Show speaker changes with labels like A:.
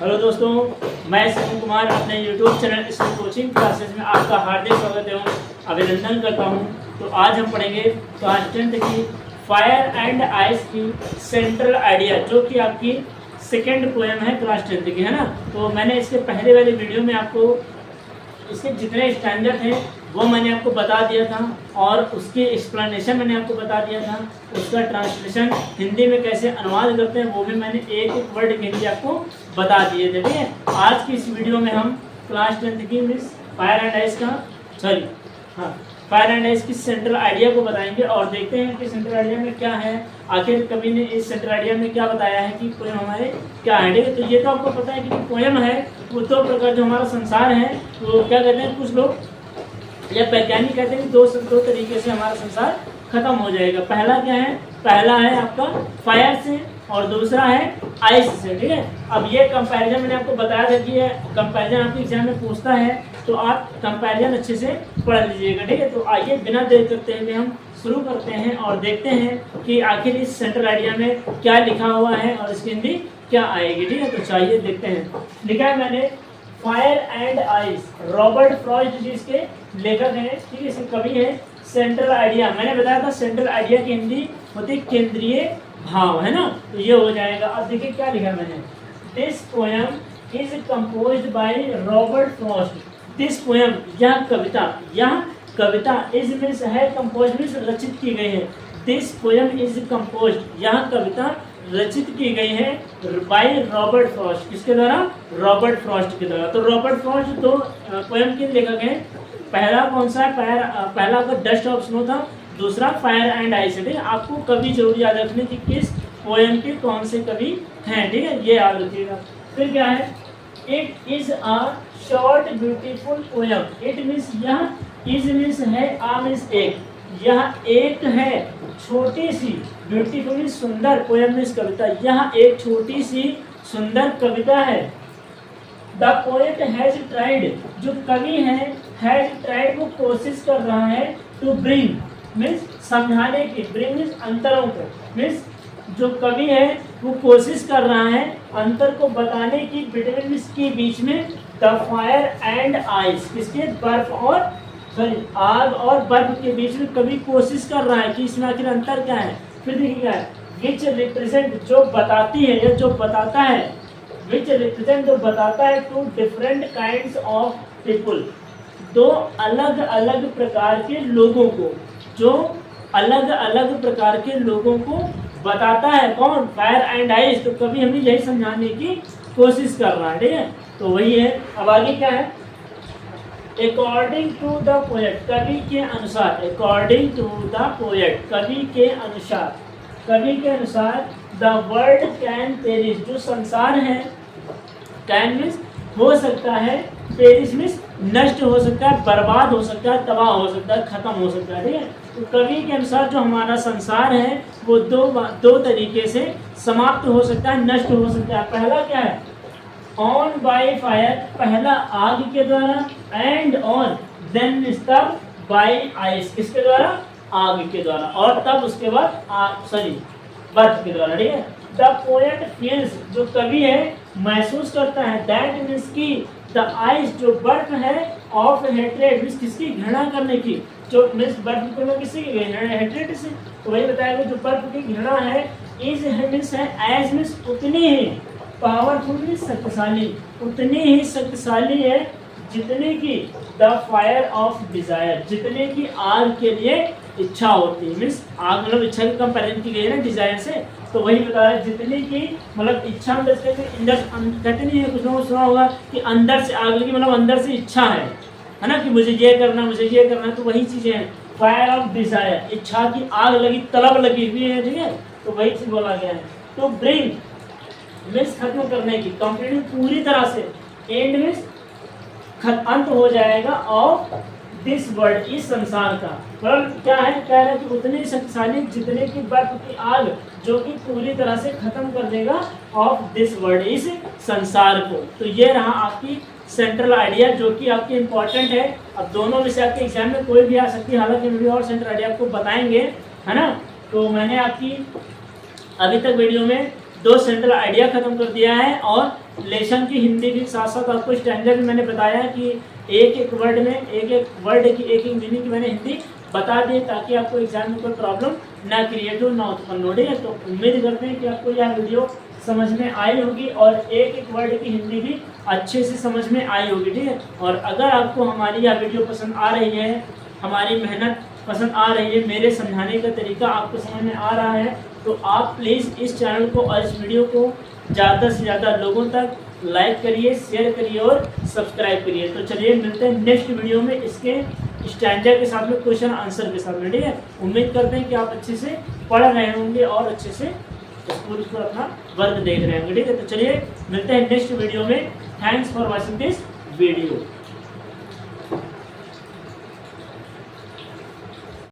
A: Hello दोस्तों, मैं शिव कुमार अपने YouTube channel school coaching classes में आपका हार्दिक स्वागत एवं अभिनंदन करता हूं। तो आज हम पढ़ेंगे क्लास 10th की फायर एंड आइस की सेंट्रल आइडिया, जो कि आपकी सेकेंड पोएम है क्लास 10th की, है ना। तो मैंने इसके पहले वाले वीडियो में आपको इसके जितने स्टैंडर्ड हैं वो मैंने आपको बता दिया था, और उसकी एक्सप्लेनेशन मैंने आपको बता दिया था। उसका ट्रांसलेशन हिंदी में कैसे अनुवाद करते हैं वो भी मैंने एक एक वर्ड के लिए आपको बता दिए थे, ठीक है। आज की इस वीडियो में हम क्लास 10th की मिस फायर एंड आइस की सेंट्रल आइडिया को बताएंगे, और देखते हैं कि सेंट्रल आइडिया में क्या है। आखिर कवि ने इस सेंट्रल आइडिया में क्या बताया है कि पोएम हमारे क्या है, ठीक है। तो ये तो आपको पता है कि पोएम है वो दो प्रकार, जो हमारा संसार है तो क्या कहते हैं कुछ लोग या वैज्ञानिक कहते हैं कि दो तरीके से हमारा संसार खत्म हो जाएगा। पहला क्या है, पहला है आपका फायर से और दूसरा है आइस से, ठीक है। अब ये कंपैरिजन मैंने आपको बताया था कि ये कंपैरिजन आपके एग्जाम में पूछता है, तो आप कंपैरिजन अच्छे से पढ़ लीजिएगा, ठीक है। तो आइए बिना देर करते हुए हम शुरू करते हैं और देखते हैं कि आखिर इस सेंट्रल आइडिया में क्या लिखा हुआ है और इसकी हिंदी क्या आएगी, ठीक है। तो चाहिए देखते हैं। लिखा है मैंने fire and ice, Robert Frost ji इसके लेखक हैं, ठीक है, इसके कवि हैं। सेंट्रल आइडिया मैंने बताया था, सेंट्रल आइडिया की हिंदी होती केंद्रीय भाव, है ना। तो ये हो जाएगा। अब देखिए क्या लिखा मैंने, this poem is composed by Robert Frost. This poem, यह कविता इज मीन्स है, कंपोज मीन्स रचित की गई है। दिस पोएम इज कंपोज्ड, यह कविता रचित की गई है बाय रॉबर्ट फ्रॉस्ट। किसके द्वारा? रॉबर्ट फ्रॉस्ट के द्वारा। तो रॉबर्ट फ्रॉस्ट दो पोएम के लेखक हैं। पहला कौन सा है? पहला आपका डस्ट ऑफ स्नो था, दूसरा फायर एंड आइस है, ठीक है। आपको कवि जरूर याद रखने की किस पोएम के कौन से कवि हैं, ठीक है, ये याद रखिएगा। फिर क्या है, it is a short beautiful poem. It means यह, इज मीन्स है, आ मीन्स एक, यह एक है छोटी सी, ब्यूटीफुल सुंदर, पोएम मीन्स कविता, यह एक छोटी सी सुंदर कविता है। द पोएट हैज ट्राइड, जो कवि है, हैज ट्राइड वो कोशिश कर रहा है, टू ब्रिंग मीन्स समझाने की, ब्रिंग मीन्स अंतरों को, मीन्स जो कवि है वो कोशिश कर रहा है अंतर को बताने की, बिटवीन मीन्स के बीच में, द फायर एंड आइस, किसके? बर्फ और आग और बर्फ के बीच में कवि कोशिश कर रहा है कि इसमें आखिर अंतर क्या है। फिर देखिए क्या है, विच रिप्रेजेंट, जो बताती है या जो बताता है, विच रिप्रेजेंट जो बताता है, two different kinds of people, दो अलग अलग प्रकार के लोगों को, जो अलग अलग प्रकार के लोगों को बताता है। कौन? Fire and ice. तो कभी हमें यही समझाने की कोशिश कर रहा है, ठीक है। तो वही है। अब आगे क्या है, अकॉर्डिंग टू द पोएट, कवि के अनुसार, अकॉर्डिंग टू द पोएट, कवि के अनुसार, द वर्ल्ड कैन पेरिश, जो संसार है, कैन मीन्स हो सकता है, पेरिश मीन्स नष्ट हो सकता है, बर्बाद हो सकता है, तबाह हो सकता है, खत्म हो सकता है, ठीक है। तो कवि के अनुसार जो हमारा संसार है वो दो तरीके से समाप्त हो सकता है, नष्ट हो सकता है। पहला क्या है, ऑन बाय फायर, पहला आग के द्वारा, एंड ऑन देन तब, बाय आइस, किसके द्वारा? आग के द्वारा, और तब उसके बाद बर्फ के द्वारा, ठीक है। द पोएट फील्स, जो कवि है महसूस करता है, दैट मीन्स की, द आइस, जो बर्फ है, ऑफ हेट्रेड मीन्स किसकी? घृणा करने की, जो मीन्स बर्फ को किसी की हेट्रेड से, तो वही बताया जो बर्फ की घृणा है, इज मीन्स है, एज मीन्स उतनी ही, पावरफुल मीन्स शक्तिशाली, उतनी ही शक्तिशाली है, जितने की, द फायर ऑफ डिजायर, जितने की आग के लिए इच्छा होती है, मीन्स आग मतलब इच्छा की कंपेरिजन की गई है ना डिजायर से, तो वही बताया जितने की मतलब इच्छा, कहते नहीं है, कुछ लोगों सुना होगा कि अंदर से आग लगी, मतलब अंदर से इच्छा है ना, कि मुझे ये करना, मुझे ये करना, तो वही चीजें हैं। फायर ऑफ डिजायर, इच्छा की आग लगी, तलब लगी हुई है, ठीक है, तो वही चीज बोला गया है। तो ब्रिंग मीन्स खत्म करने की, कंप्लीटली पूरी तरह से, एंड मीन्स अंत हो जाएगा, ऑफ दिस वर्ल्ड, इस संसार का। मतलब क्या है, कह रहे हैं कि उतनी शक्तिशाली जितने की बर्फ की आग, जो कि पूरी तरह से खत्म कर देगा, ऑफ दिस वर्ल्ड, इस संसार को। तो ये रहा आपकी सेंट्रल आइडिया, जो कि आपकी इंपॉर्टेंट है। अब दोनों में से आपके एग्जाम में कोई भी आ सकती है, हालांकि वीडियो और सेंट्रल आइडिया आपको बताएंगे, है ना। तो मैंने आपकी अभी तक वीडियो में 2 सेंट्रल आइडिया खत्म कर दिया है और लेसन की हिंदी के साथ साथ आपको स्टैंडर्ड भी मैंने बताया है कि एक एक वर्ड में एक एक वर्ड की एक एक मीनिंग की मैंने हिंदी बता दी ताकि आपको एग्जाम में कोई प्रॉब्लम ना क्रिएट हो, ना उत्पन्न हो। ठीक है, तो उम्मीद करते हैं कि आपको यह वीडियो समझ में आई होगी और एक एक वर्ड की हिंदी भी अच्छे से समझ में आई होगी। ठीक है, और अगर आपको हमारी यह वीडियो पसंद आ रही है, हमारी मेहनत पसंद आ रही है, मेरे समझाने का तरीका आपको समझ में आ रहा है, तो आप प्लीज़ इस चैनल को और इस वीडियो को ज़्यादा से ज़्यादा लोगों तक लाइक करिए, शेयर करिए और सब्सक्राइब करिए। तो चलिए मिलते हैं नेक्स्ट वीडियो में इसके स्टैंडर्ड के साथ में, क्वेश्चन आंसर के साथ में। ठीक है, उम्मीद करते हैं कि आप अच्छे से पढ़ रहे होंगे और अच्छे से स्कूल पर अपना वर्क देख रहे होंगे। ठीक है, तो चलिए मिलते हैं नेक्स्ट वीडियो में। Thanks for watching this video.